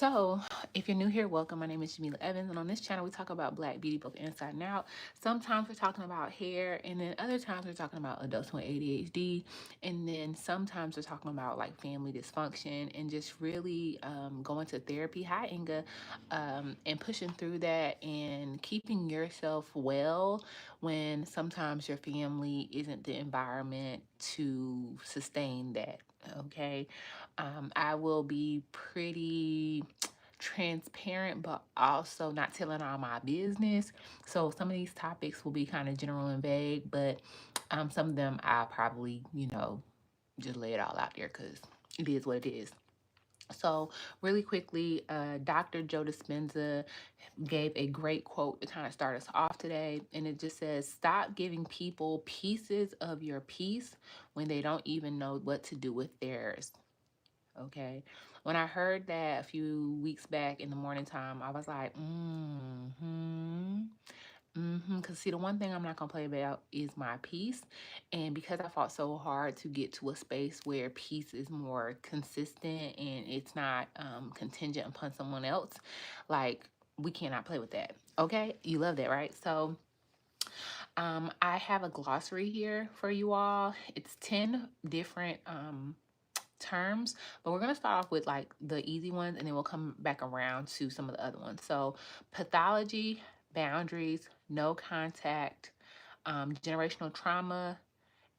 So, if you're new here, welcome. My name is Jamila Evans, and on this channel, we talk about Black beauty both inside and out. Sometimes we're talking about hair, and then other times we're talking about adults with ADHD, and then sometimes we're talking about like family dysfunction and just really going to therapy. Hi, Inga, and pushing through that and keeping yourself well when sometimes your family isn't the environment to sustain that. Okay. I will be pretty transparent, but also not telling all my business. So some of these topics will be kind of general and vague, but some of them I probably, just lay it all out there because it is what it is. So, really quickly, Dr. Joe Dispenza gave a great quote to kind of start us off today. And it just says, "Stop giving people pieces of your peace when they don't even know what to do with theirs." Okay. When I heard that a few weeks back in the morning time, I was like, Because see, the one thing I'm not gonna play about is my peace, and because I fought so hard to get to a space where peace is more consistent and it's not contingent upon someone else, like we cannot play with that. Okay, you love that, right? So I have a glossary here for you all. It's 10 different terms, but we're going to start off with like the easy ones and then we'll come back around to some of the other ones. So, pathology, boundaries, no contact, generational trauma,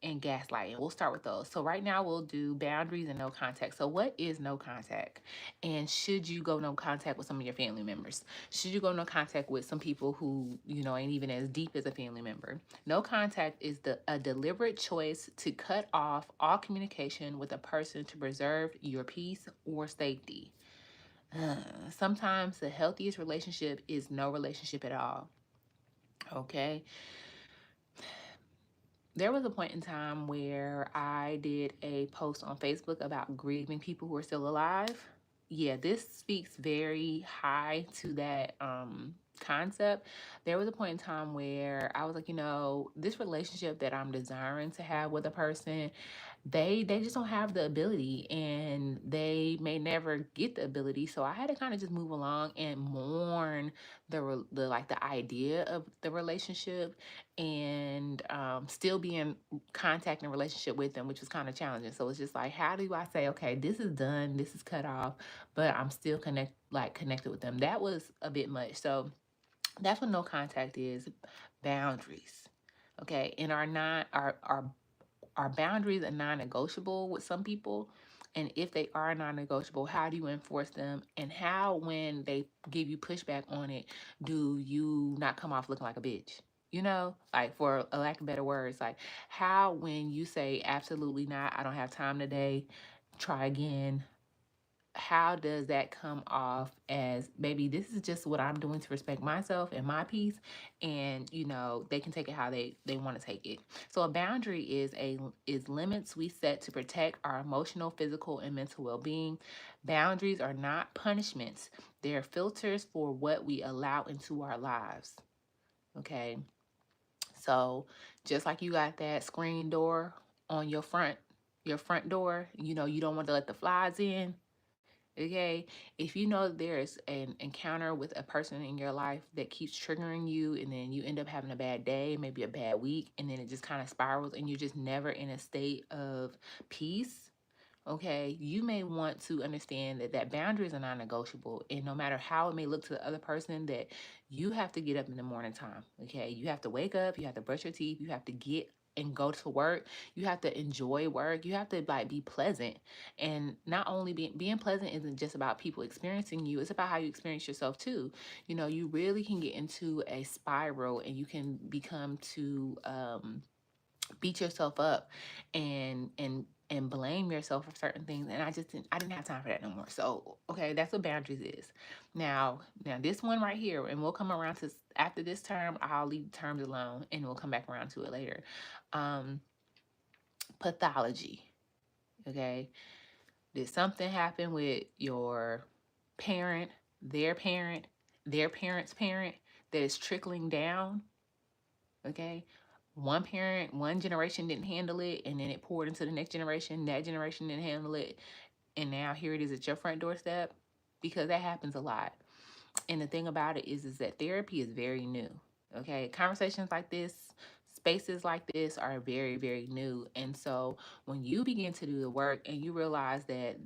and gaslighting. We'll start with those. So right now we'll do boundaries and no contact. So what is no contact? And should you go no contact with some of your family members? Should you go no contact with some people who, ain't even as deep as a family member? No contact is a deliberate choice to cut off all communication with a person to preserve your peace or safety. Sometimes the healthiest relationship is no relationship at all. Okay. There was a point in time where I did a post on Facebook about grieving people who are still alive. Yeah, this speaks very high to that concept. There was a point in time where I was like, this relationship that I'm desiring to have with a person, they just don't have the ability and they may never get the ability. So I had to kind of just move along and mourn the like the idea of the relationship and still be in contact and relationship with them, which was kind of challenging. So it's just like, how do I say, okay, this is done, this is cut off, but I'm still connected with them? That was a bit much. So that's what no contact is. Boundaries. Okay. And our boundaries are non-negotiable with some people. And if they are non-negotiable, how do you enforce them? And how, when they give you pushback on it, do you not come off looking like a bitch? Like, for a lack of better words, like, how, when you say absolutely not, I don't have time today, try again, how does that come off as, baby, this is just what I'm doing to respect myself and my peace, and they can take it how they want to take it. So a boundary is limits we set to protect our emotional, physical, and mental well-being. Boundaries are not punishments. They're filters for what we allow into our lives. Okay. So just like you got that screen door on your front door, you don't want to let the flies in. Okay, if you know there's an encounter with a person in your life that keeps triggering you, and then you end up having a bad day, maybe a bad week, and then it just kind of spirals, and you're just never in a state of peace. Okay, you may want to understand that boundaries are non-negotiable, and no matter how it may look to the other person, that you have to get up in the morning time. Okay, you have to wake up, you have to brush your teeth, you have to get and go to work, you have to enjoy work, you have to like be pleasant. And not only being pleasant isn't just about people experiencing you, it's about how you experience yourself too. You really can get into a spiral, and you can become to beat yourself up and blame yourself for certain things, and I didn't have time for that no more. So okay, that's what boundaries is. Now this one right here, and we'll come around to, after this term I'll leave terms alone and we'll come back around to it later. um Pathology. Okay, did something happen with your parent, their parent, their parent's parent, that is trickling down? Okay, one parent, one generation didn't handle it, and then it poured into the next generation. That generation didn't handle it, and now here it is at your front doorstep. because that happens a lot. And the thing about it is that therapy is very new. Okay, conversations like this, spaces like this are very, very new. And so when you begin to do the work and you realize that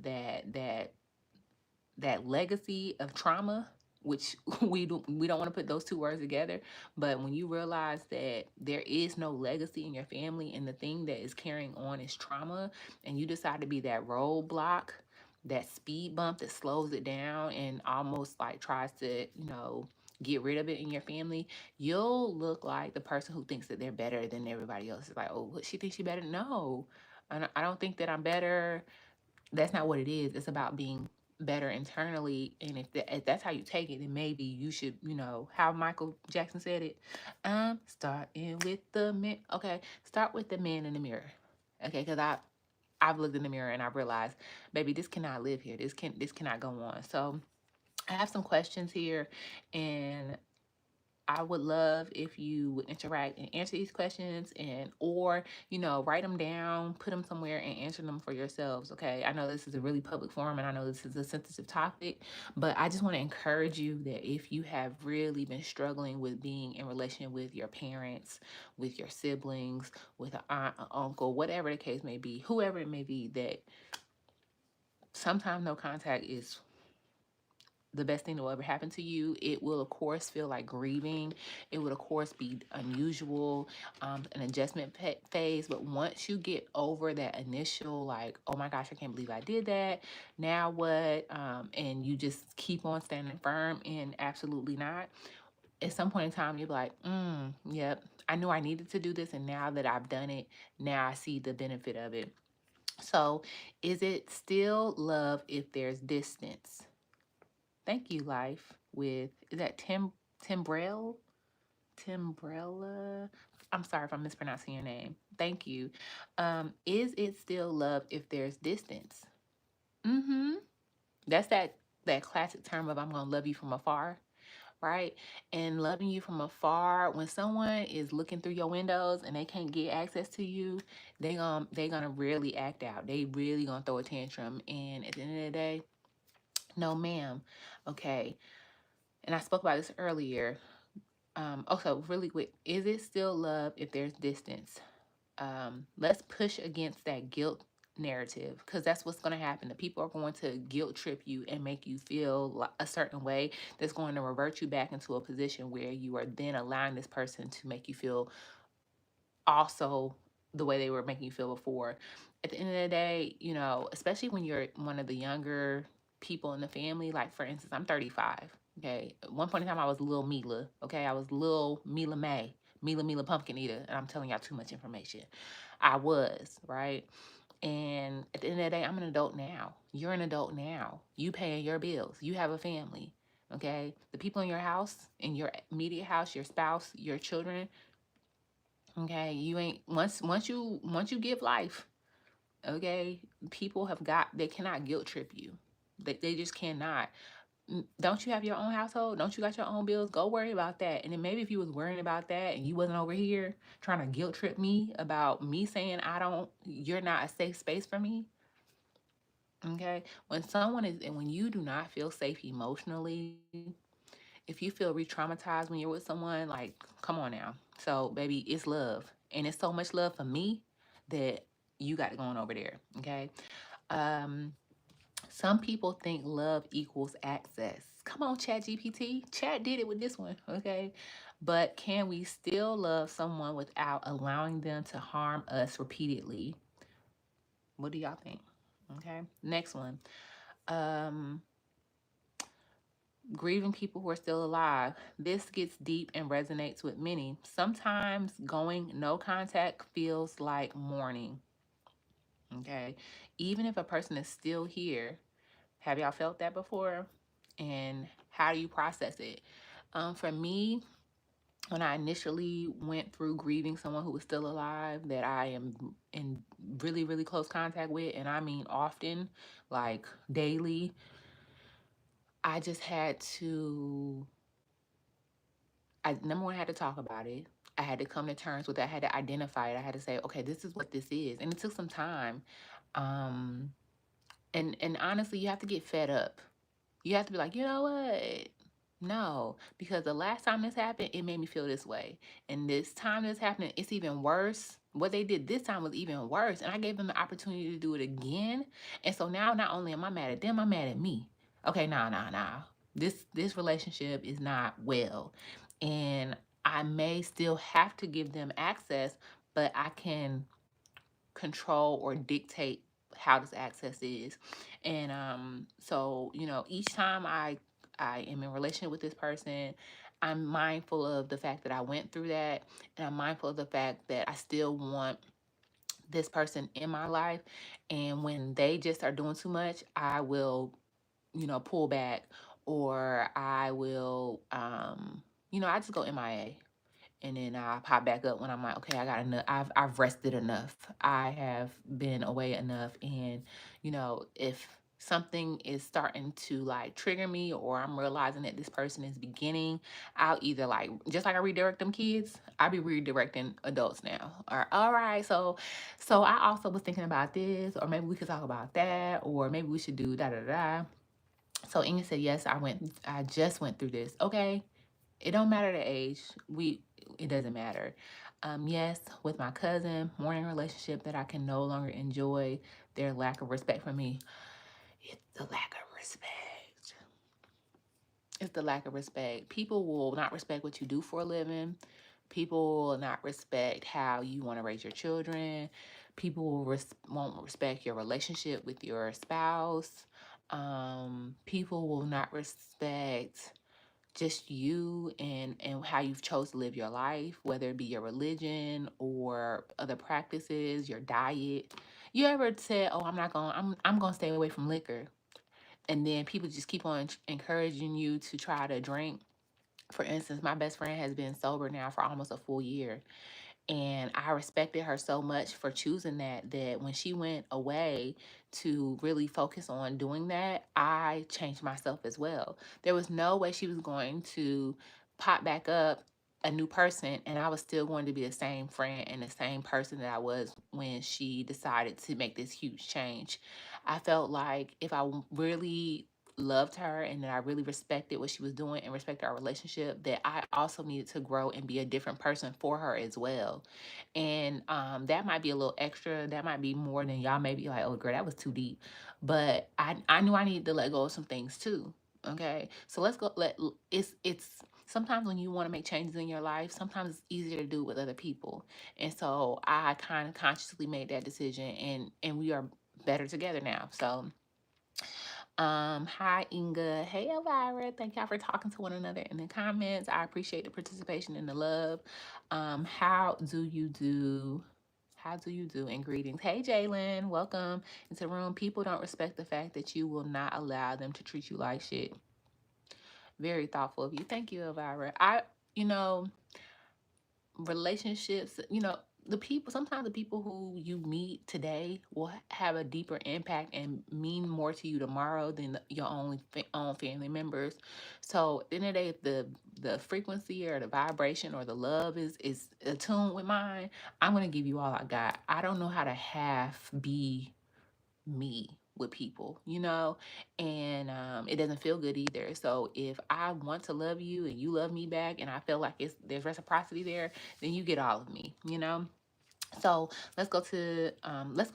legacy of trauma, which we don't want to put those two words together, but when you realize that there is no legacy in your family and the thing that is carrying on is trauma, and you decide to be that roadblock, that speed bump that slows it down and almost like tries to, get rid of it in your family, you'll look like the person who thinks that they're better than everybody else. It's like, oh, what, she thinks she better? No, I don't think that I'm better. That's not what it is. It's about being better internally. And if that's how you take it, then maybe you should, how Michael Jackson said it. Starting with the man. Okay, start with the man in the mirror. Okay, because I've looked in the mirror and I realized, baby, this cannot live here. This cannot go on. So I have some questions here, and I would love if you would interact and answer these questions, and or write them down, put them somewhere and answer them for yourselves. Okay, I know this is a really public forum and I know this is a sensitive topic, but I just want to encourage you that if you have really been struggling with being in relation with your parents, with your siblings, with an aunt, an uncle, whatever the case may be, whoever it may be, that sometimes no contact is the best thing that will ever happen to you. It will, of course, feel like grieving. It would, of course, be unusual, an adjustment phase. But once you get over that initial, like, oh my gosh, I can't believe I did that. Now what? And you just keep on standing firm and absolutely not. At some point in time, you'll be like, yep, I knew I needed to do this. And now that I've done it, now I see the benefit of it. So, is it still love if there's distance? Thank you, Life. With is that Timbrell? Timbrella? I'm sorry if I'm mispronouncing your name. Thank you. Is it still love if there's distance? Mm-hmm. That's that classic term of I'm gonna love you from afar, right? And loving you from afar, when someone is looking through your windows and they can't get access to you, they gonna really act out. They really gonna throw a tantrum. And at the end of the day, no, ma'am. Okay, and I spoke about this earlier. Also, really quick, is it still love if there's distance? Let's push against that guilt narrative, because that's what's going to happen. The people are going to guilt trip you and make you feel a certain way that's going to revert you back into a position where you are then allowing this person to make you feel also the way they were making you feel before. At the end of the day, especially when you're one of the younger people in the family, like for instance, I'm 35. Okay. At one point in time, I was little Mila. Okay. I was little Mila May, Mila Pumpkin Eater. And I'm telling y'all too much information. I was, right? And at the end of the day, I'm an adult now. You're an adult now. You paying your bills. You have a family. Okay. The people in your house, in your immediate house, your spouse, your children, okay, you ain't once you give life, okay, people they cannot guilt trip you. They just cannot. Don't you have your own household? Don't you got your own bills? Go worry about that. And then maybe if you was worrying about that and you wasn't over here trying to guilt trip me about me saying you're not a safe space for me. Okay. When you do not feel safe emotionally, if you feel re-traumatized when you're with someone, like, come on now. So, baby, it's love. And it's so much love for me that you got it going over there. Okay. Um, some people think love equals access. Come on, Chat GPT. Chat did it with this one. Okay. But can we still love someone without allowing them to harm us repeatedly? What do y'all think? Okay. Next one. Um, Grieving people who are still alive. This gets deep and resonates with many. Sometimes going no contact feels like mourning. Okay. Even if a person is still here, have y'all felt that before? And how do you process it? For me, when I initially went through grieving someone who was still alive that I am in really, really close contact with, and I mean often, like daily, I just had to number one, I had to talk about it. I had to come to terms with it. I had to identify it. I had to say, okay, this is what this is. And it took some time. Um, and honestly, you have to get fed up. You have to be like, you know what? No, because the last time this happened, it made me feel this way. And this time this happening, it's even worse. What they did this time was even worse. And I gave them the opportunity to do it again. And so now not only am I mad at them, I'm mad at me. Okay, nah. This relationship is not well. And I may still have to give them access, but I can control or dictate how this access is. And so, each time I am in relationship with this person, I'm mindful of the fact that I went through that, and I'm mindful of the fact that I still want this person in my life. And when they just are doing too much, I will, pull back, or I will, I just go MIA, and then I pop back up when I'm like, okay, I got enough. I've rested enough. I have been away enough, and if something is starting to like trigger me, or I'm realizing that this person is beginning, I'll either like, just like I redirect them kids, I'll be redirecting adults now. Or all right, so I also was thinking about this, or maybe we could talk about that, or maybe we should do da da da. So Inga said, yes, I just went through this. Okay, it don't matter the age. It doesn't matter. Yes, with my cousin, morning relationship that I can no longer enjoy their lack of respect for me. It's the lack of respect. It's the lack of respect. People will not respect what you do for a living. People will not respect how you want to raise your children. People won't respect your relationship with your spouse. People will not respect just you and how you've chose to live your life, whether it be your religion or other practices, your diet. You ever said, oh, I'm gonna stay away from liquor, and then people just keep on encouraging you to try to drink? For instance, my best friend has been sober now for almost a full year, and I respected her so much for choosing that when she went away to really focus on doing that, I changed myself as well. There was no way she was going to pop back up a new person, and I was still going to be the same friend and the same person that I was when she decided to make this huge change. I felt like if I really loved her and that I really respected what she was doing and respected our relationship, that I also needed to grow and be a different person for her as well. And that might be a little extra. That might be more than y'all may be like, oh girl, that was too deep. But I knew I needed to let go of some things too. Okay. So let's go it's sometimes when you want to make changes in your life, sometimes it's easier to do it with other people. And so I kind of consciously made that decision, and we are better together now. So hi Inga. Hey Elvira. Thank y'all for talking to one another in the comments. I appreciate the participation and the love. How do you do? How do you do? And greetings. Hey Jalen, welcome into the room. People don't respect the fact that you will not allow them to treat you like shit. Very thoughtful of you. Thank you, Elvira. You know, relationships, sometimes the people who you meet today will have a deeper impact and mean more to you tomorrow than your own family members. So at the end of the day, if the frequency or the vibration or the love is attuned with mine, I'm going to give you all I got. I don't know how to half be me with people, and it doesn't feel good either. So if I want to love you and you love me back, and I feel like there's reciprocity there, then you get all of me. So let's go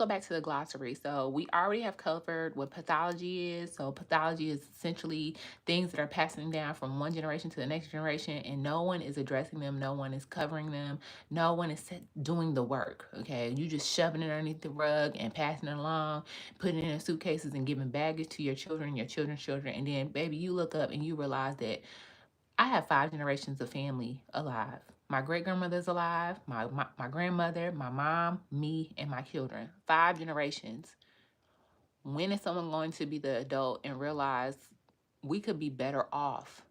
back to the glossary. So we already have covered what pathology is. So pathology is essentially things that are passing down from one generation to the next generation, and no one is addressing them, no one is covering them, no one is doing the work. Okay, you just shoving it underneath the rug and passing it along, putting it in suitcases and giving baggage to your children, your children's children, and then baby, you look up and you realize that I have 5 generations of family alive. My great grandmother's alive, my grandmother, my mom, me, and my children. 5 generations. When is someone going to be the adult and realize we could be better off?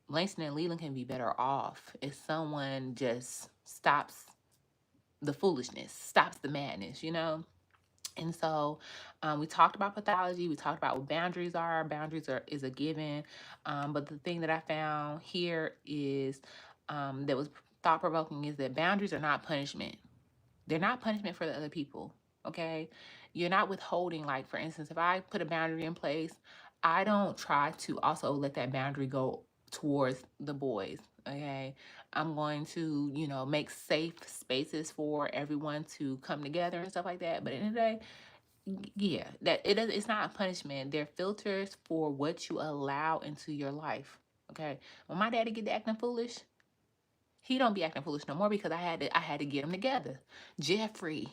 Langston and Leland can be better off if someone just stops the foolishness, stops the madness. And so we talked about pathology. We talked about what boundaries are. Is a given. But the thing that I found here is that was thought provoking is that boundaries are not punishment. They're not punishment for the other people. Okay, you're not withholding. Like for instance, if I put a boundary in place, I don't try to also let that boundary go towards the boys. Okay. I'm going to, make safe spaces for everyone to come together and stuff like that. But at the end of the day, yeah, it's not a punishment. They're filters for what you allow into your life. Okay. When my daddy get to acting foolish, he don't be acting foolish no more because I had to get him together. Jeffrey,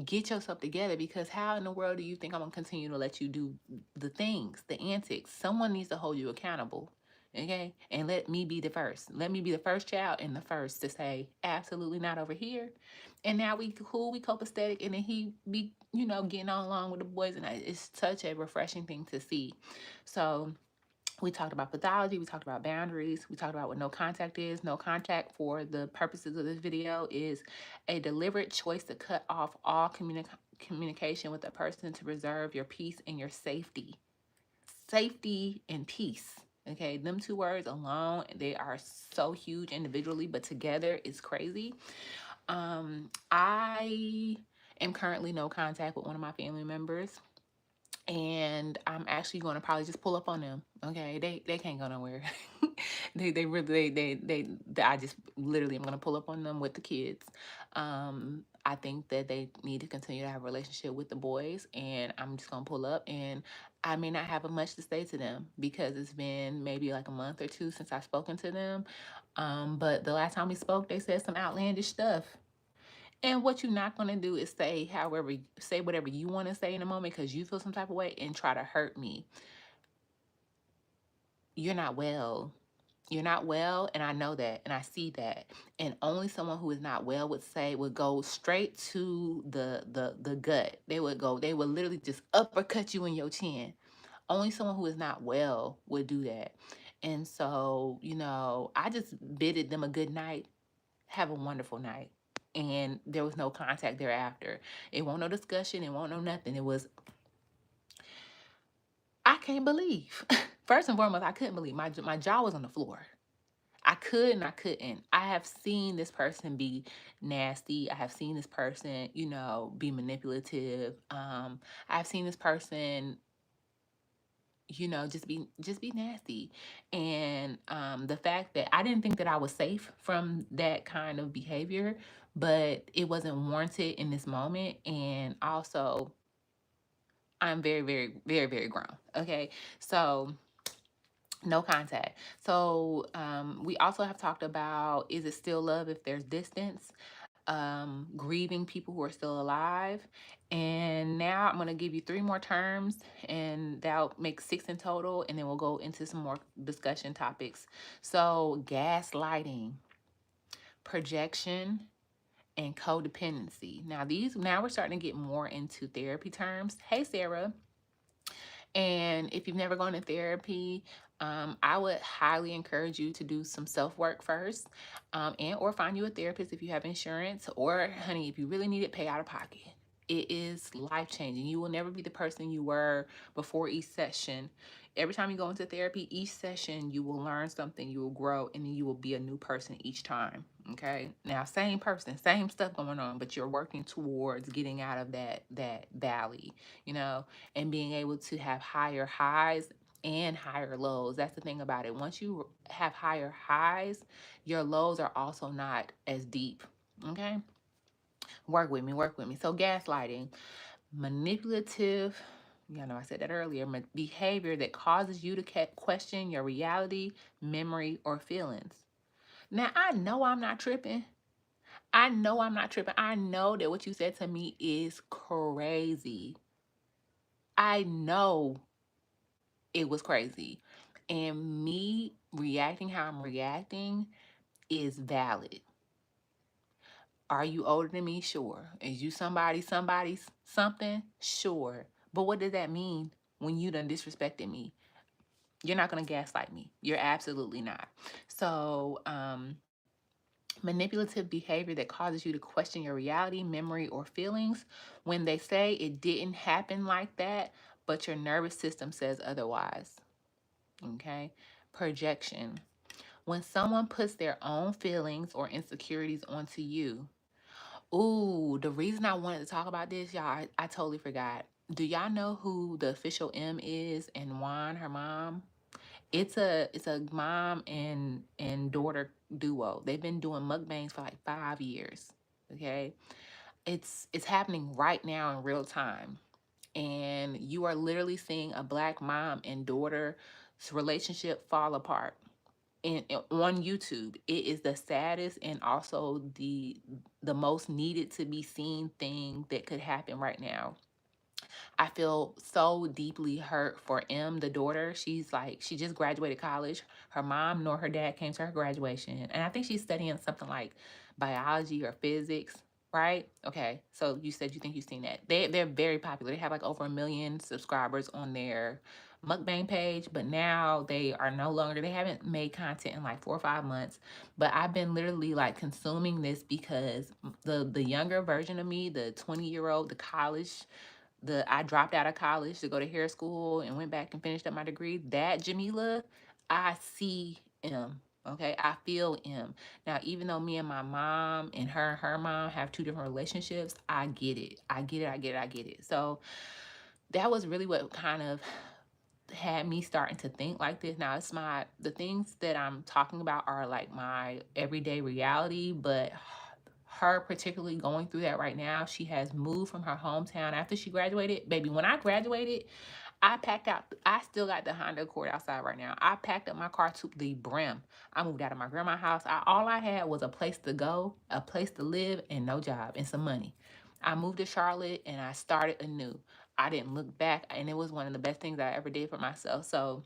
get yourself together, because how in the world do you think I'm gonna continue to let you do the things, the antics? Someone needs to hold you accountable. Okay. And let me be the first. Let me be the first child and the first to say, absolutely not over here. And now we cool, we copacetic, and then he be, getting on along with the boys. And it's such a refreshing thing to see. So we talked about pathology, we talked about boundaries, we talked about what no contact is. No contact, for the purposes of this video, is a deliberate choice to cut off all communication with a person to preserve your peace and your safety. Safety and peace. Okay, them two words alone, they are so huge individually, but together it's crazy. I am currently no contact with one of my family members, and I'm actually going to probably just pull up on them. Okay, they can't go nowhere. They really I just literally am going to pull up on them with the kids. I think that they need to continue to have a relationship with the boys, and I'm just going to pull up, and I may not have much to say to them because it's been maybe like a month or two since I've spoken to them. But the last time we spoke, they said some outlandish stuff. And what you're not going to do is say whatever you want to say in a moment because you feel some type of way and try to hurt me. You're not well. You're not well, and I know that, and I see that. And only someone who is not well would go straight to the gut. They would literally just uppercut you in your chin. Only someone who is not well would do that. And so, I just bidded them a good night. Have a wonderful night. And there was no contact thereafter. It won't no discussion. It won't no nothing. It was, I can't believe. First and foremost, I couldn't believe. My jaw was on the floor. I could and I couldn't. I have seen this person be nasty. I have seen this person, be manipulative. I've seen this person, just be nasty. And the fact that I didn't think that I was safe from that kind of behavior, but it wasn't warranted in this moment. And also, I'm very, very, very, very grown. Okay. So no contact. So we also have talked about, is it still love if there's distance? Grieving people who are still alive. And now I'm going to give you 3 more terms, and that'll make 6 in total. And then we'll go into some more discussion topics. So gaslighting, projection, and codependency. Now we're starting to get more into therapy terms. Hey, Sarah. And if you've never gone to therapy, I would highly encourage you to do some self-work first, and or find you a therapist if you have insurance, or honey, if you really need it, pay out of pocket. It is life-changing. You will never be the person you were before each session. Every time you go into therapy, each session, you will learn something, you will grow, and then you will be a new person each time. Okay. Now, same person, same stuff going on, but you're working towards getting out of that valley, and being able to have higher highs and higher lows. That's the thing about it. Once you have higher highs, your lows are also not as deep. Okay. Work with me, work with me. So gaslighting, manipulative, I said that earlier, behavior that causes you to question your reality, memory, or feelings. Now, I know I'm not tripping. I know I'm not tripping. I know that what you said to me is crazy. I know it was crazy. And me reacting how I'm reacting is valid. Are you older than me? Sure. Is you somebody's something? Sure. But what does that mean when you done disrespected me? You're not going to gaslight me. You're absolutely not. So, manipulative behavior that causes you to question your reality, memory, or feelings when they say it didn't happen like that, but your nervous system says otherwise. Okay. Projection. When someone puts their own feelings or insecurities onto you. Ooh, the reason I wanted to talk about this, y'all, I totally forgot. Do y'all know who the official M is and Juan, her mom? It's a mom and daughter duo. They've been doing mukbangs for like 5 years. Okay. It's happening right now in real time. And you are literally seeing a black mom and daughter's relationship fall apart. On YouTube, it is the saddest and also the most needed to be seen thing that could happen right now. I feel so deeply hurt for M, the daughter. She's like, she just graduated college. Her mom nor her dad came to her graduation. And I think she's studying something like biology or physics, right? Okay. So you said you think you've seen that. They're very popular. They have like over 1 million subscribers on their mukbang page, but now they are no longer, they haven't made content in like 4 or 5 months. But I've been literally like consuming this because the younger version of me, the 20-year-old, the college, the I dropped out of college to go to hair school and went back and finished up my degree. That Jamila, I see him. Okay, I feel him. Now, even though me and my mom and her mom have two different relationships, I get it. I get it. I get it. I get it. So that was really what kind of had me starting to think like this. Now, it's my the things that I'm talking about are like my everyday reality, but her particularly going through that right now. She has moved from her hometown after she graduated. Baby, when I graduated, I packed out, I still got the Honda Accord outside right now. I packed up my car to the brim. I moved out of my grandma's house. All I had was a place to go, a place to live, and no job and some money. I moved to Charlotte and I started anew. I didn't look back, and it was one of the best things I ever did for myself. So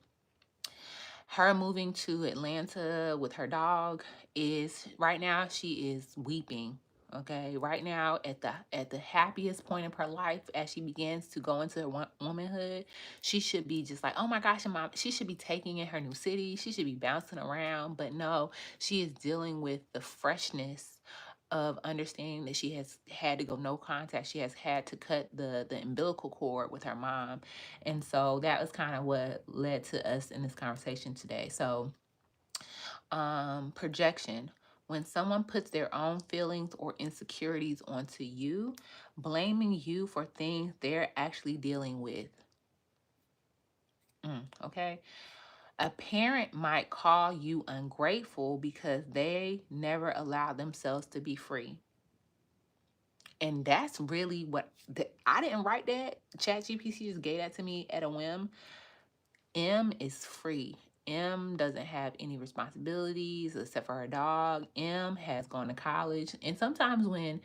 her moving to Atlanta with her dog is right now she is weeping. Okay, right now at the happiest point of her life as she begins to go into her womanhood, she should be just like, oh my gosh, mom. She should be taking in her new city. She should be bouncing around, but no, she is dealing with the freshness of understanding that she has had to go no contact. She has had to cut the umbilical cord with her mom. And so that was kind of what led to us in this conversation today. So, projection. When someone puts their own feelings or insecurities onto you, blaming you for things they're actually dealing with. Okay. A parent might call you ungrateful because they never allowed themselves to be free. And that's really what I didn't write that. ChatGPT just gave that to me at a whim. M is free. M doesn't have any responsibilities except for her dog. M has gone to college. And sometimes when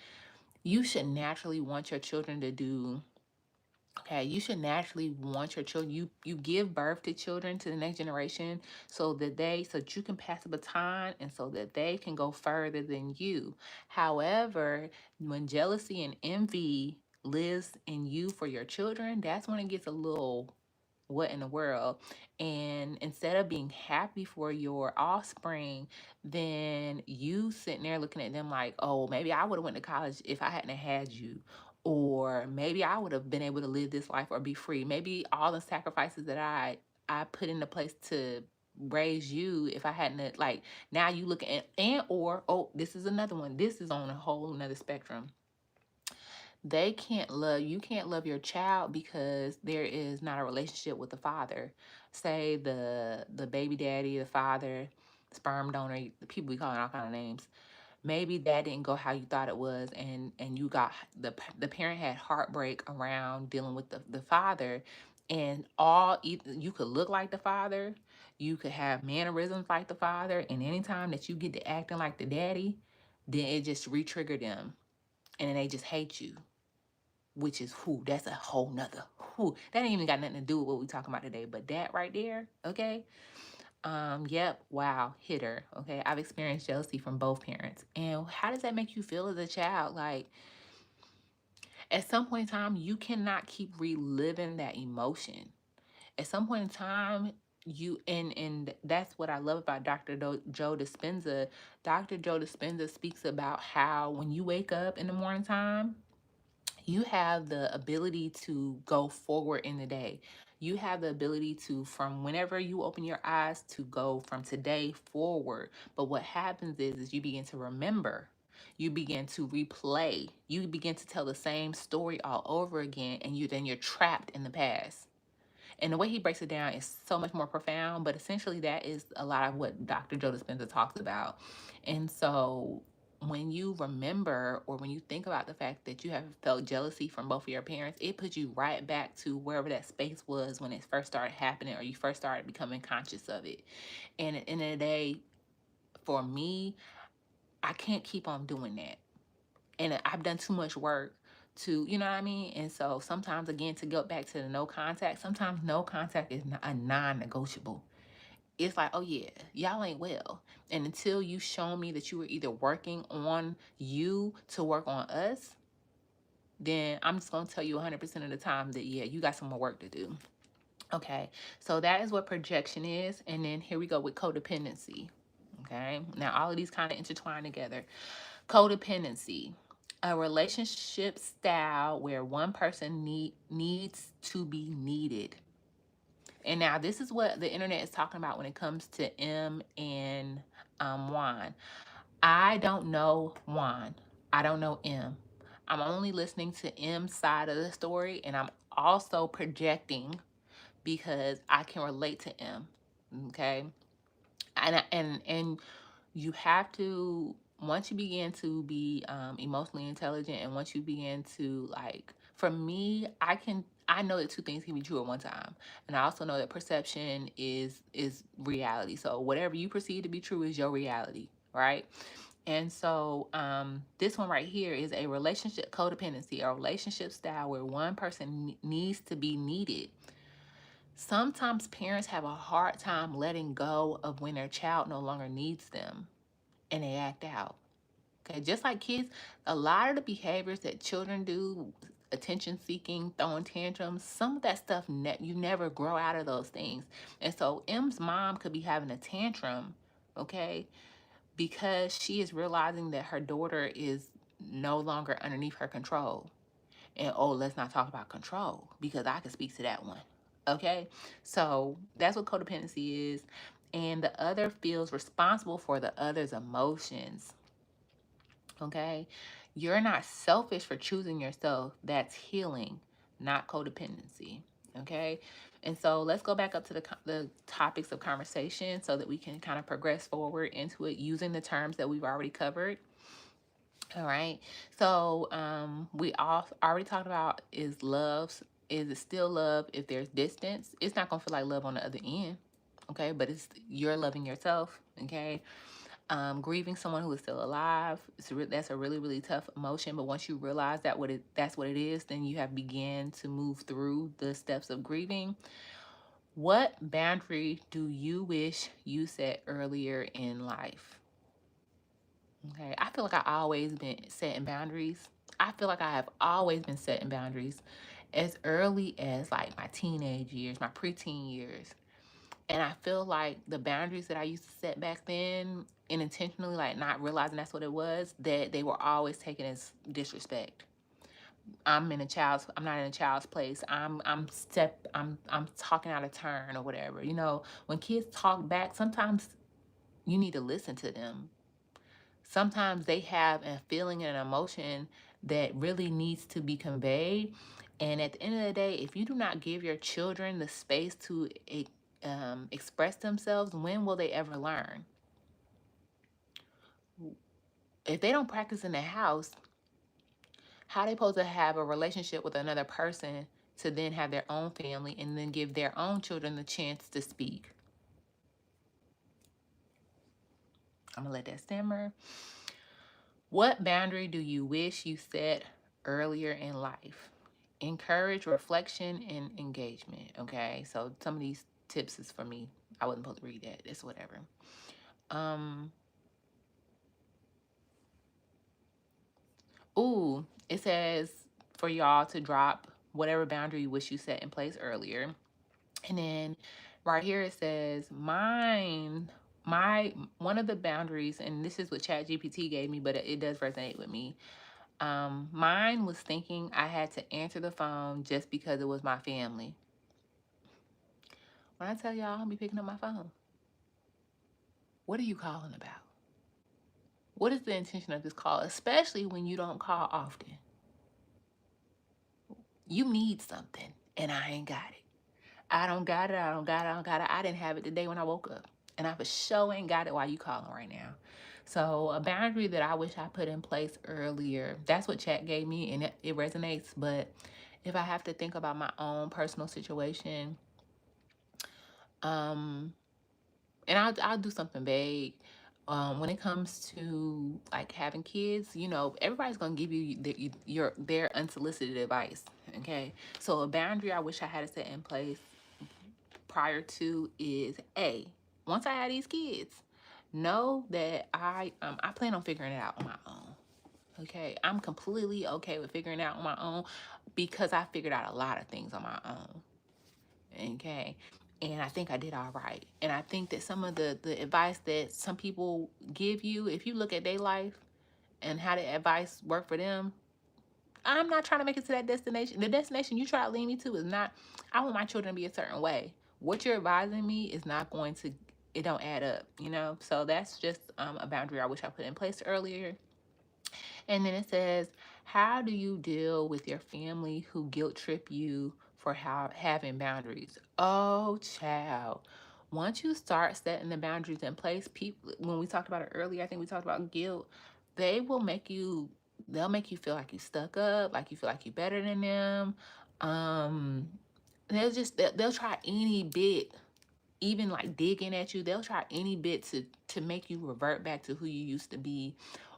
you should naturally want your children to do, okay, you should naturally want your children, you give birth to children, to the next generation, so that you can pass the baton and so that they can go further than you. However, when jealousy and envy lives in you for your children, that's when it gets a little what in the world. And instead of being happy for your offspring, then you sitting there looking at them like, oh, maybe I would have went to college if I hadn't had you, or maybe I would have been able to live this life or be free. Maybe all the sacrifices that I put into place to raise you, if I hadn't like, now you looking at, and or oh, this is another one, this is on a whole nother spectrum. They can't love You can't love your child because there is not a relationship with the father. Say the baby daddy, the father, sperm donor, the people we calling all kind of names. Maybe that didn't go how you thought it was, and you got the parent had heartbreak around dealing with the father. And you could look like the father, you could have mannerisms like the father, and anytime that you get to acting like the daddy, then it just re-triggered them, and then they just hate you, which is who that's a whole nother who that ain't even got nothing to do with what we talking about today, but that right there. Okay. Yep. Wow. Hitter. Okay, I've experienced jealousy from both parents. And how does that make you feel as a child? Like, at some point in time, you cannot keep reliving that emotion. At some point in time, and that's what I love about Joe Dispenza. Dr. Joe Dispenza speaks about how when you wake up in the morning time, you have the ability to go forward in the day. You have the ability to, from whenever you open your eyes, to go from today forward. But what happens is you begin to remember. You begin to replay. You begin to tell the same story all over again, and you're trapped in the past. And the way he breaks it down is so much more profound, but essentially that is a lot of what Dr. Joe Dispenza talks about. And so when you remember, or when you think about the fact that you have felt jealousy from both of your parents, it puts you right back to wherever that space was when it first started happening, or you first started becoming conscious of it. And at the end of the day, for me, I can't keep on doing that. And I've done too much work to, you know what I mean? And so sometimes, again, to go back to the no contact, sometimes no contact is a non-negotiable. It's like, oh yeah, y'all ain't well. And until you show me that you were either working on you to work on us, then I'm just going to tell you 100% of the time that, yeah, you got some more work to do. Okay, so that is what projection is. And then here we go with codependency. Okay, now all of these kind of intertwine together. Codependency, a relationship style where one person needs to be needed. And now this is what the internet is talking about when it comes to M and Juan. I don't know Juan. I don't know M. I'm only listening to M's side of the story, and I'm also projecting because I can relate to M. Okay, and you have to, once you begin to be emotionally intelligent, and once you begin to, like, for me, I know that two things can be true at one time, and I also know that perception is reality. So whatever you perceive to be true is your reality, right? And so this one right here is a relationship codependency, a relationship style where one person needs to be needed. Sometimes parents have a hard time letting go of when their child no longer needs them, and they act out. Okay, just like kids, a lot of the behaviors that children do, attention seeking, throwing tantrums, some of that stuff, you never grow out of those things. And so M's mom could be having a tantrum, okay, because she is realizing that her daughter is no longer underneath her control. And oh, let's not talk about control, because I can speak to that one. Okay, so that's what codependency is. And the other feels responsible for the other's emotions. Okay, you're not selfish for choosing yourself. That's healing, not codependency. Okay, and so let's go back up to the topics of conversation so that we can kind of progress forward into it using the terms that we've already covered. All right, so we all already talked about, is it still love if there's distance? It's not gonna feel like love on the other end. Okay, but it's, you're loving yourself. Okay, grieving someone who is still alive, that's a really, really tough emotion. But once you realize that's what it is, then you have began to move through the steps of grieving. What boundary do you wish you set earlier in life? Okay, I feel like I always been setting boundaries. I feel like I have always been setting boundaries as early as like my teenage years, my preteen years. And I feel like the boundaries that I used to set back then, and intentionally, like, not realizing that's what it was, that they were always taken as disrespect. I'm not in a child's place. I'm talking out of turn or whatever. You know, when kids talk back, sometimes you need to listen to them. Sometimes they have a feeling and an emotion that really needs to be conveyed. And at the end of the day, if you do not give your children the space to express themselves, when will they ever learn? If they don't practice in the house, how are they supposed to have a relationship with another person to then have their own family and then give their own children the chance to speak? I'm gonna let that simmer. What boundary do you wish you set earlier in life? Encourage reflection and engagement. Okay, so some of these tips is for me. I wasn't supposed to read that. It's whatever. Um, Ooh, it says for y'all to drop whatever boundary you wish you set in place earlier. And then right here it says my one of the boundaries, and this is what ChatGPT gave me, but it does resonate with me. Mine was thinking I had to answer the phone just because it was my family. When I tell y'all I'll be picking up my phone, what are you calling about? What is the intention of this call, especially when you don't call often? You need something, and I ain't got it. I don't got it. I don't got it. I don't got it. I didn't have it today when I woke up, and I for sure ain't got it while you calling right now. So a boundary that I wish I put in place earlier. That's what chat gave me, and it resonates. But if I have to think about my own personal situation, um, and I'll do something vague. When it comes to like having kids, you know, everybody's gonna give you their unsolicited advice. Okay, so a boundary I wish I had set in place prior to is once I had these kids, know that I plan on figuring it out on my own. Okay, I'm completely okay with figuring it out on my own because I figured out a lot of things on my own. Okay, and I think I did all right. And I think that some of the advice that some people give you, if you look at their life and how the advice worked for them, I'm not trying to make it to that destination. The destination you try to lead me to is not, I want my children to be a certain way. What you're advising me is not going to, it don't add up, you know? So that's just a boundary I wish I put in place earlier. And then it says, how do you deal with your family who guilt trip you for having boundaries? Oh, child. Once you start setting the boundaries in place, people, when we talked about it earlier, I think we talked about guilt, they will make you, they'll make you feel like you stuck up, like you feel like you're better than them. Um, they'll try any bit, even like digging at you, they'll try any bit to make you revert back to who you used to be.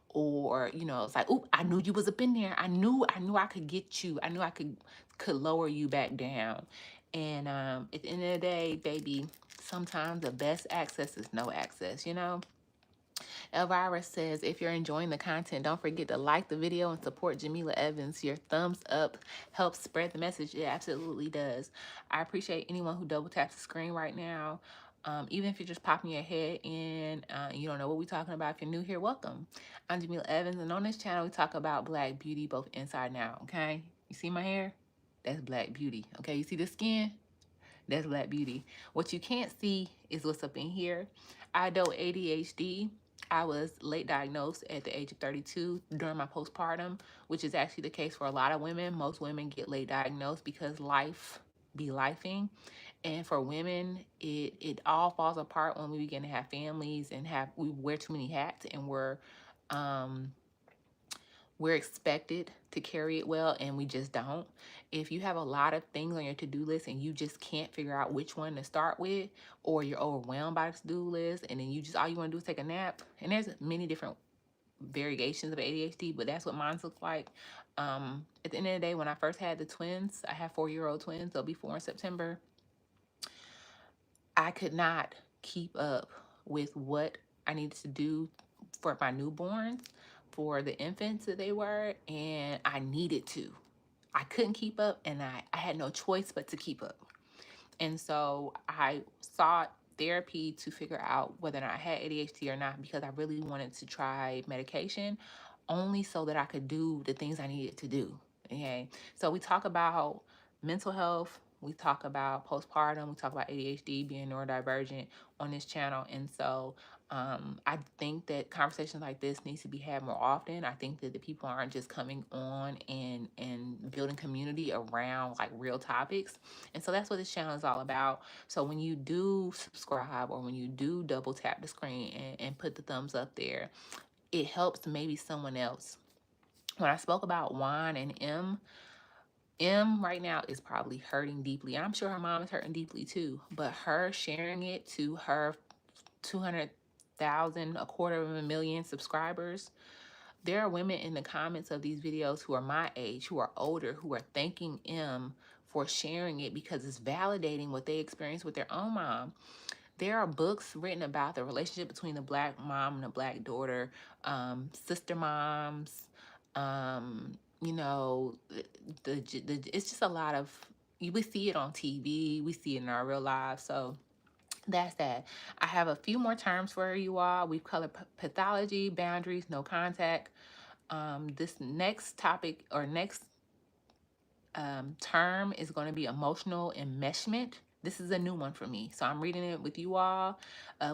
Or you know, it's like, oh, I knew you was up in there. I knew I could get you. I knew I could lower you back down. And at the end of the day, baby, sometimes the best access is no access, you know. Elvira says, if you're enjoying the content, don't forget to like the video and support Jamila Evans. Your thumbs up helps spread the message. It absolutely does. I appreciate anyone who double taps the screen right now. Even if you're just popping your head in, you don't know what we're talking about. If you're new here, welcome. I'm Jamila Evans, and on this channel, we talk about Black beauty, both inside and out, okay? You see my hair? That's Black beauty, okay? You see the skin? That's Black beauty. What you can't see is what's up in here. I do ADHD. I was late diagnosed at the age of 32 during my postpartum, which is actually the case for a lot of women. Most women get late diagnosed because life be lifing. And for women, it all falls apart when we begin to have families and we wear too many hats, and um we're expected to carry it well, and we just don't. If you have a lot of things on your to-do list and you just can't figure out which one to start with, or you're overwhelmed by the to-do list, and then you just all you want to do is take a nap, and there's many different variations of ADHD, but that's what mine looks like. At the end of the day, when I first had the twins, I have 4-year-old twins, they'll be 4 in September. I could not keep up with what I needed to do for my newborns, for the infants that they were, and I needed to. I couldn't keep up, and I had no choice but to keep up. And so I sought therapy to figure out whether or not I had ADHD or not, because I really wanted to try medication only so that I could do the things I needed to do. Okay. So we talk about mental health, we talk about postpartum, we talk about ADHD, being neurodivergent on this channel. And so I think that conversations like this needs to be had more often. I think that the people aren't just coming on and building community around like real topics. And so that's what this channel is all about. So when you do subscribe, or when you do double tap the screen and put the thumbs up there, it helps maybe someone else. When I spoke about Juan and M right now is probably hurting deeply. I'm sure her mom is hurting deeply too, but her sharing it to her 200,000, a quarter of a million subscribers, there are women in the comments of these videos who are my age, who are older, who are thanking M for sharing it because it's validating what they experienced with their own mom. There are books written about the relationship between the Black mom and the Black daughter, sister moms, you know, it's just a lot of, we see it on TV, we see it in our real lives. So that's that. I have a few more terms for you all. We've covered pathology, boundaries, no contact. This next topic, or next term, is going to be emotional enmeshment. This is a new one for me, so I'm reading it with you all.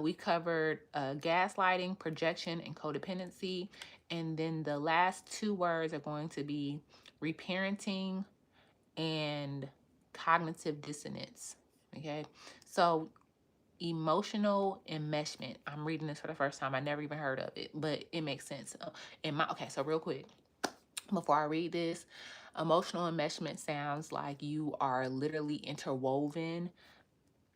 We covered gaslighting, projection, and codependency. And then the last two words are going to be reparenting and cognitive dissonance. Okay, so emotional enmeshment. I'm reading this for the first time. I never even heard of it, but it makes sense. Okay, so real quick, before I read this, emotional enmeshment sounds like you are literally interwoven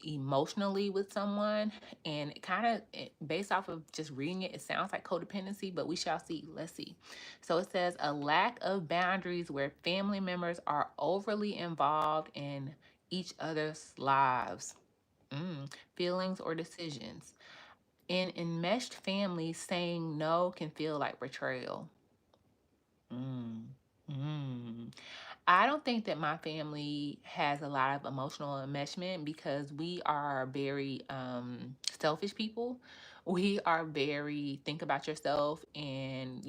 emotionally with someone, and it kind of, based off of just reading it, it sounds like codependency, but we shall see. Let's see. So it says a lack of boundaries where family members are overly involved in each other's lives, feelings, or decisions. In enmeshed families, saying no can feel like betrayal. Mm. Mm. I don't think that my family has a lot of emotional enmeshment because we are very selfish people. We are very think about yourself, and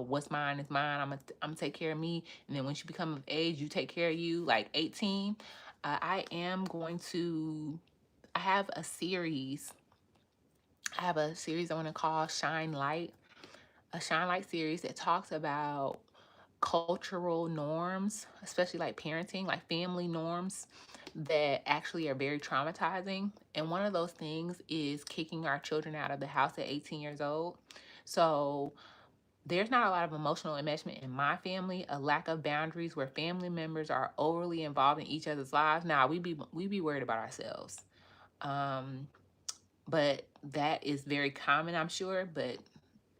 what's mine is mine. I'm gonna take care of me, and then once you become of age, you take care of you. Like 18, I am going to. I have a series. I want to call Shine Light, a Shine Light series that talks about cultural norms, especially like parenting, like family norms that actually are very traumatizing. And one of those things is kicking our children out of the house at 18 years old. So there's not a lot of emotional enmeshment in my family, a lack of boundaries where family members are overly involved in each other's lives. Now we be worried about ourselves. Um, but that is very common, I'm sure, but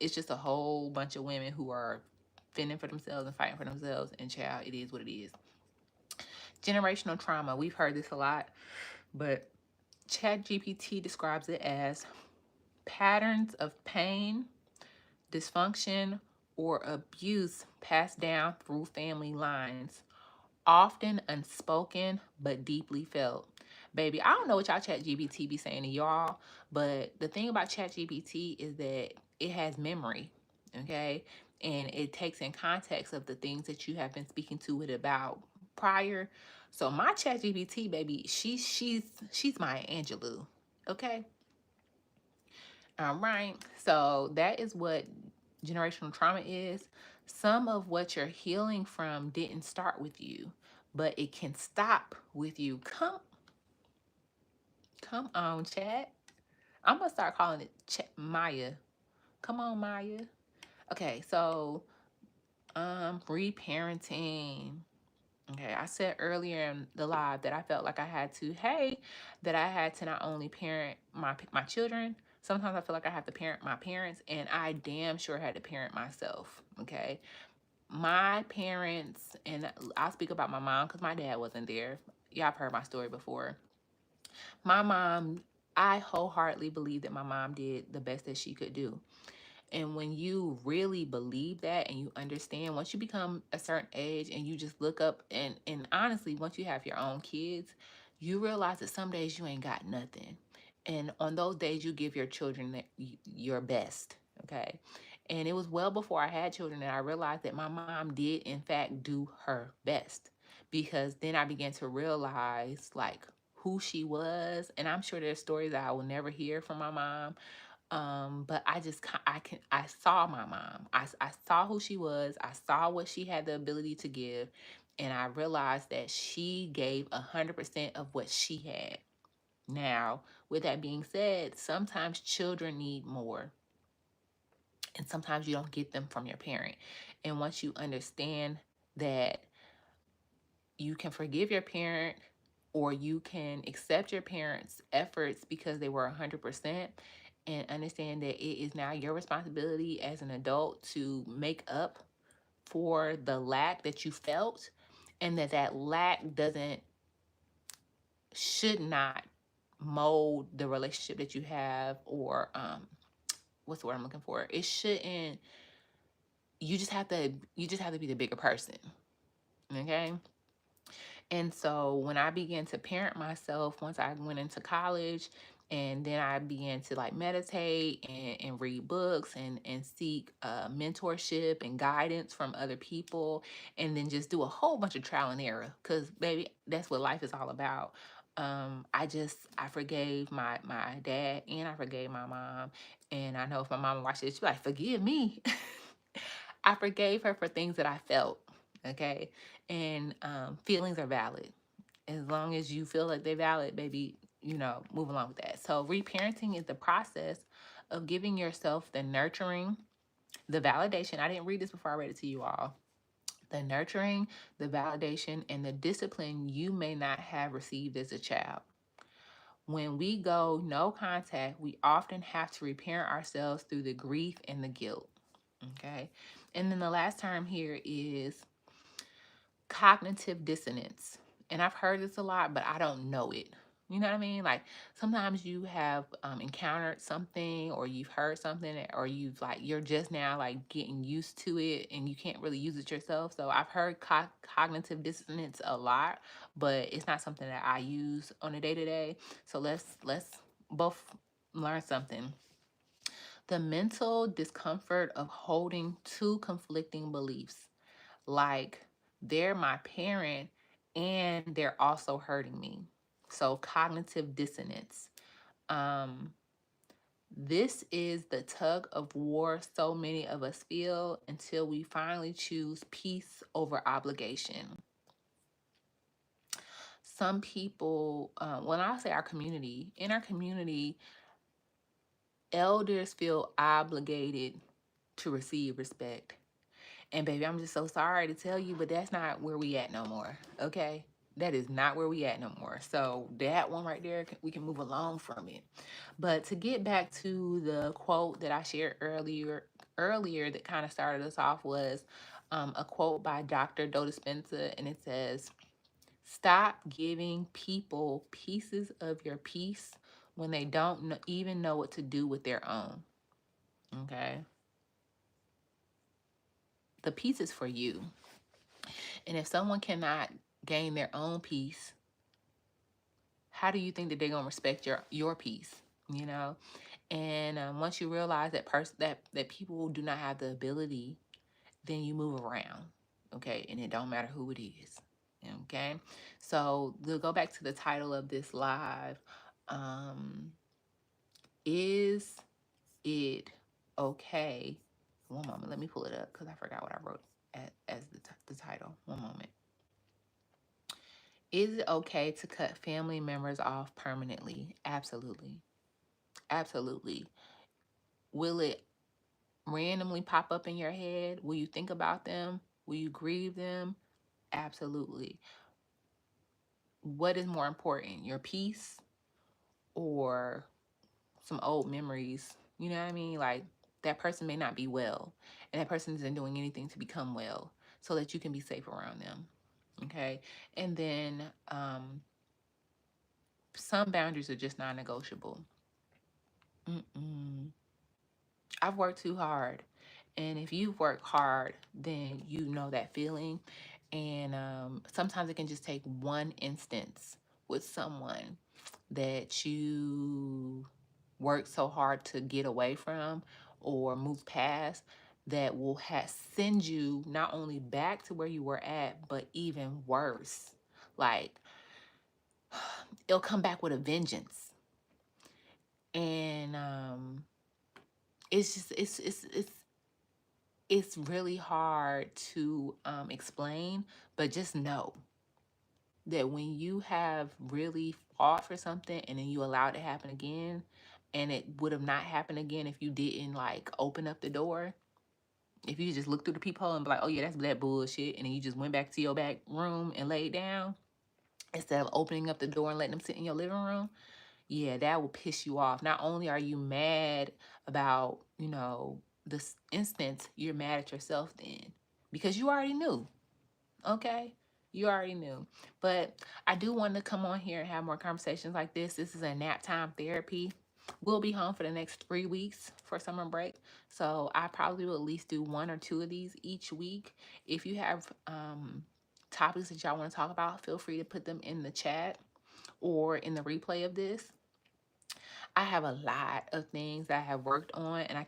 it's just a whole bunch of women who are fending for themselves and fighting for themselves, and child, it is what it is. Generational trauma, we've heard this a lot, but ChatGPT describes it as patterns of pain, dysfunction, or abuse passed down through family lines, often unspoken but deeply felt. Baby, I don't know what y'all ChatGPT be saying to y'all, but the thing about ChatGPT is that it has memory, okay? And it takes in context of the things that you have been speaking to it about prior. So my ChatGPT, baby, she's my Angelou, okay? All right. So that is what generational trauma is. Some of what you're healing from didn't start with you, but it can stop with you. Come on, chat. I'm gonna start calling it Maya. Come on, Maya. Okay, so reparenting. Okay, I said earlier in the live that I felt like that I had to not only parent my children. Sometimes I feel like I have to parent my parents, and I damn sure had to parent myself. Okay, my parents, and I'll speak about my mom because my dad wasn't there. Y'all have heard my story before. My mom, I wholeheartedly believe that my mom did the best that she could do. And when you really believe that and you understand, once you become a certain age and you just look up, and honestly, once you have your own kids, you realize that some days you ain't got nothing. And on those days, you give your children your best, okay? And it was well before I had children that I realized that my mom did, in fact, do her best. Because then I began to realize, like, who she was. And I'm sure there's stories that I will never hear from my mom, but I saw my mom. I saw who she was. I saw what she had the ability to give, and I realized that she gave 100% of what she had. Now, with that being said, sometimes children need more, and sometimes you don't get them from your parent. And once you understand that you can forgive your parent, or you can accept your parents' efforts because they were 100%, and understand that it is now your responsibility as an adult to make up for the lack that you felt, and that lack doesn't should not mold the relationship that you have, or what's the word I'm looking for, it shouldn't. You just have to be the bigger person, okay? And so when I began to parent myself, once I went into college, and then I began to like meditate and read books and seek mentorship and guidance from other people, and then just do a whole bunch of trial and error, because baby, that's what life is all about. I forgave my dad and I forgave my mom. And I know if my mom watched it, she'd be like, forgive me. I forgave her for things that I felt. Okay. And feelings are valid. As long as you feel like they're valid, baby, move along with that. So reparenting is the process of giving yourself the nurturing, the validation. I didn't read this before I read it to you all. The nurturing, the validation, and the discipline you may not have received as a child. When we go no contact, we often have to reparent ourselves through the grief and the guilt. Okay. And then the last term here is cognitive dissonance. And I've heard this a lot, but I don't know it. You know what I mean? Like sometimes you have encountered something or you've heard something or you're just now like getting used to it and you can't really use it yourself. So I've heard cognitive dissonance a lot, but it's not something that I use on a day to day. So let's both learn something. The mental discomfort of holding two conflicting beliefs, like they're my parent and they're also hurting me. So cognitive dissonance. Um, this is the tug of war so many of us feel until we finally choose peace over obligation. Some people, when I say in our community, elders feel obligated to receive respect. And baby, I'm just so sorry to tell you, but that's not where we at no more. Okay? That is not where we at no more. So that one right there, we can move along from it. But to get back to the quote that I shared earlier that kind of started us off was a quote by Dr. Doux, and it says, "Stop giving people pieces of your peace when they don't even know what to do with their own." Okay? The peace is for you. And if someone cannot gain their own peace, how do you think that they're gonna respect your peace? You know, and once you realize that people do not have the ability, then you move around, okay, and it don't matter who it is, okay. So we'll go back to the title of this live. Is it okay? One moment, let me pull it up because I forgot what I wrote as the title. One moment. Is it okay to cut family members off permanently? Absolutely. Absolutely. Will it randomly pop up in your head? Will you think about them? Will you grieve them? Absolutely. What is more important, your peace or some old memories? You know what I mean? Like that person may not be well, and that person isn't doing anything to become well so that you can be safe around them. Okay. And then some boundaries are just non negotiable. I've worked too hard. And if you've worked hard, then you know that feeling. And sometimes it can just take one instance with someone that you worked so hard to get away from or move past that will send you not only back to where you were at, but even worse. Like, it'll come back with a vengeance. And it's just, it's really hard to explain, but just know that when you have really fought for something and then you allow it to happen again, and it would have not happened again if you didn't like open up the door. If you just look through the peephole and be like, oh yeah, that's that bullshit, and then you just went back to your back room and laid down instead of opening up the door and letting them sit in your living room, yeah, that will piss you off. Not only are you mad about, this instance, you're mad at yourself then because you already knew. Okay? You already knew. But I do want to come on here and have more conversations like this. This is a nap time therapy. We'll be home for the next 3 weeks for summer break. So I probably will at least do one or two of these each week. If you have topics that y'all want to talk about, feel free to put them in the chat or in the replay of this. I have a lot of things that I have worked on, and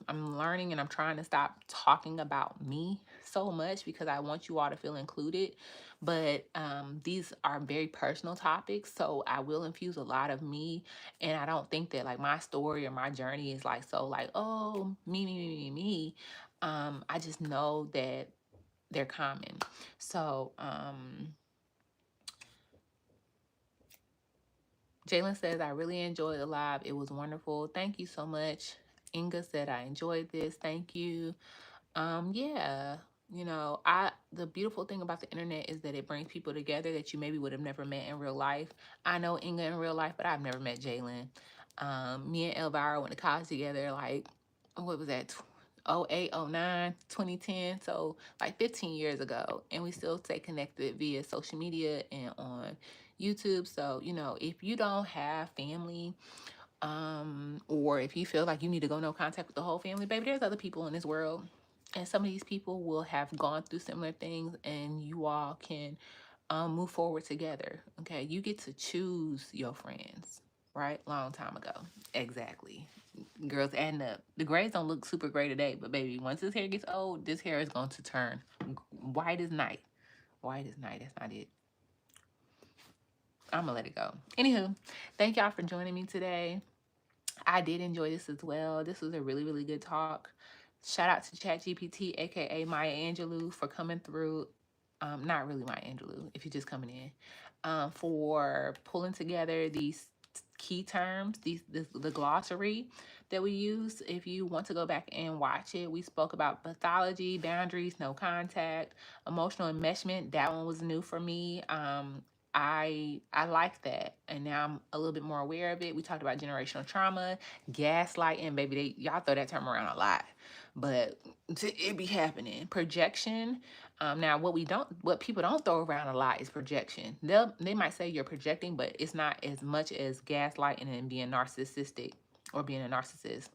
I'm learning and I'm trying to stop talking about me so much because I want you all to feel included. but these are very personal topics, so I will infuse a lot of me. And I don't think that like my story or my journey is like so like, oh, me. I just know that they're common. So Jalen says, I really enjoyed the live. It was wonderful. Thank you so much. Inga said, I enjoyed this. Thank you. Yeah, the beautiful thing about the internet is that it brings people together that you maybe would have never met in real life. I know Inga in real life, but I've never met Jalen. Me and Elvira went to college together, like, what was that? 08, 09, 2010, so like 15 years ago. And we still stay connected via social media and on YouTube. So, if you don't have family, or if you feel like you need to go no contact with the whole family, baby, there's other people in this world. And some of these people will have gone through similar things, and you all can move forward together. Okay, you get to choose your friends, right? Long time ago. Exactly. Girls adding up. The grays don't look super gray today, but baby, once this hair gets old, this hair is going to turn white as night. White as night. That's not it. I'm gonna let it go. Anywho, thank y'all for joining me today. I did enjoy this as well. This was a really, really good talk. Shout out to ChatGPT, aka Maya Angelou, for coming through. Not really Maya Angelou, if you're just coming in, for pulling together these key terms, the glossary that we use. If you want to go back and watch it, we spoke about pathology, boundaries, no contact, emotional enmeshment. That one was new for me. I like that, and now I'm a little bit more aware of it. We talked about generational trauma, gaslighting, baby. Y'all throw that term around a lot, but it be happening. Projection. Now, what people don't throw around a lot is projection. They might say you're projecting, but it's not as much as gaslighting and being narcissistic or being a narcissist.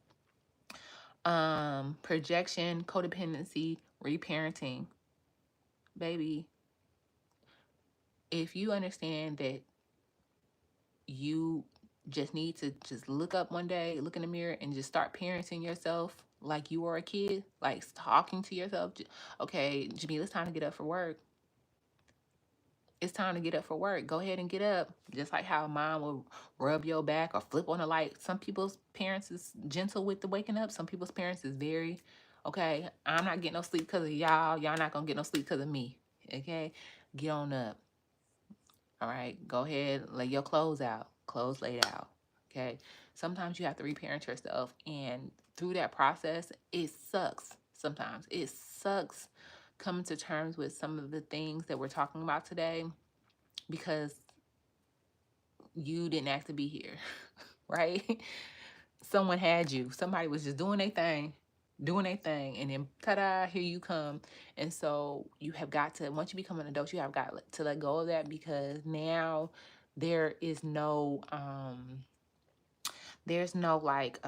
Projection, codependency, reparenting, baby. If you understand that you just need to just look up one day, look in the mirror, and just start parenting yourself like you were a kid, like talking to yourself. Okay, Jamila, it's time to get up for work. It's time to get up for work. Go ahead and get up. Just like how mom will rub your back or flip on the light. Some people's parents is gentle with the waking up. Some people's parents is very, okay, I'm not getting no sleep because of y'all. Y'all not going to get no sleep because of me. Okay? Get on up. All right? Go ahead. Lay your clothes out. Clothes laid out. Okay? Sometimes you have to reparent yourself. And through that process, it sucks. Sometimes it sucks coming to terms with some of the things that we're talking about today, because you didn't ask to be here, right? Someone had you. Somebody was just doing their thing, and then ta-da, here you come. And so you have got to, once you become an adult, you have got to let go of that, because now there is no like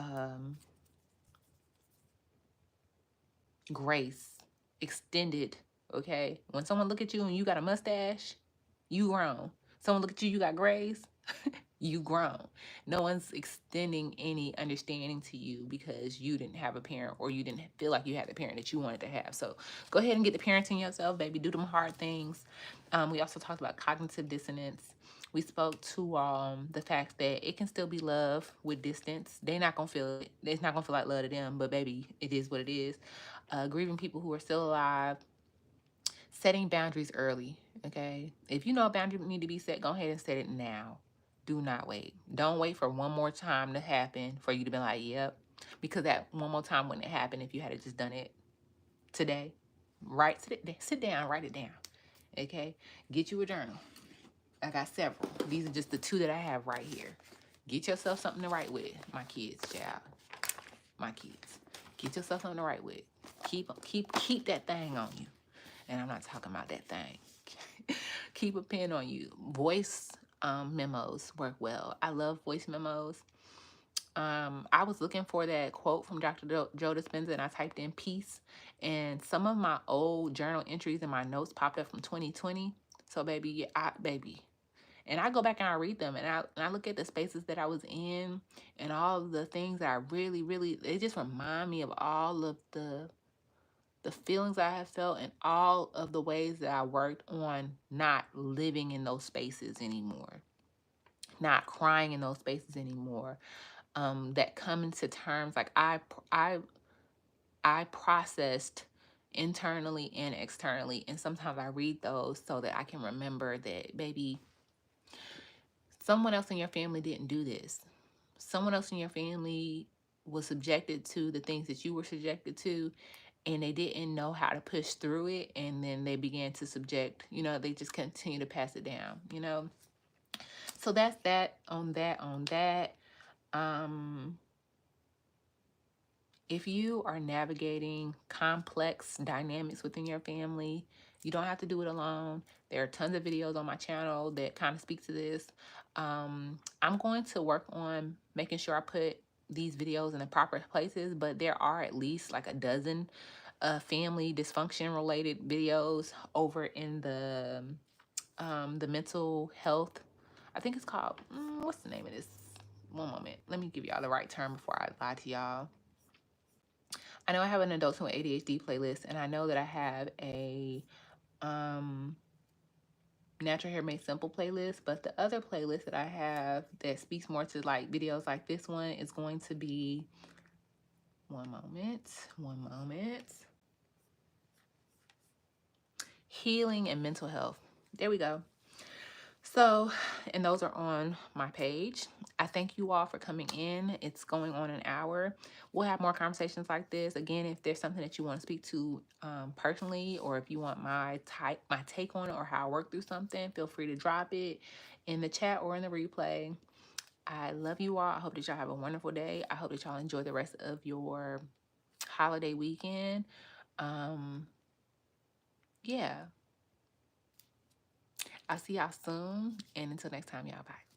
grace extended. Okay, when someone look at you and you got a mustache, you grown. Someone look at you, you got grays, you grown. No one's extending any understanding to you because you didn't have a parent, or you didn't feel like you had the parent that you wanted to have. So go ahead and get the parenting yourself, baby. Do them hard things. We also talked about cognitive dissonance. We spoke to the fact that it can still be love with distance. They're not gonna feel it. It's not gonna feel like love to them, but baby, it is what it is. Grieving people who are still alive. Setting boundaries early. Okay, if you know a boundary need to be set, go ahead and set it now. Do not wait. Don't wait for one more time to happen for you to be like, yep. Because that one more time wouldn't happen if you had just done it today. Right? Sit down, write it down. Okay? Get you a journal. I got several. These are just the two that I have right here. Get yourself something to write with. My kids, child. My kids. Get yourself something to write with. Keep that thing on you. And I'm not talking about that thing. Keep a pen on you. Voice memos work well. I love voice memos. I was looking for that quote from Dr. Joe Dispenza, and I typed in peace, and some of my old journal entries and my notes popped up from 2020. So baby, and I go back and I read them, and I look at the spaces that I was in and all the things that I really, really, they just remind me of all of the the feelings I have felt, and all of the ways that I worked on not living in those spaces anymore, not crying in those spaces anymore. That coming to terms, like I processed internally and externally, and sometimes I read those so that I can remember that, baby, someone else in your family didn't do this. Someone else in your family was subjected to the things that you were subjected to, and they didn't know how to push through it, and then they began to subject, they just continue to pass it down. So that's that on that. Um, if you are navigating complex dynamics within your family, you don't have to do it alone. There are tons of videos on my channel that kind of speak to this. I'm going to work on making sure I put these videos in the proper places, but there are at least like a dozen family dysfunction related videos over in the mental health. I think it's called, what's the name of this? One moment. Let me give y'all the right term before I lie to y'all. I know I have an adults with ADHD playlist, and I know that I have a natural hair made simple playlist, but the other playlist that I have that speaks more to like videos like this one is going to be, one moment, healing and mental health. There we go. So, and those are on my page. I thank you all for coming in. It's going on an hour. We'll have more conversations like this. Again, if there's something that you want to speak to personally, or if you want my take on it or how I work through something, feel free to drop it in the chat or in the replay. I love you all. I hope that y'all have a wonderful day. I hope that y'all enjoy the rest of your holiday weekend. Yeah. I'll see y'all soon. And until next time, y'all, bye.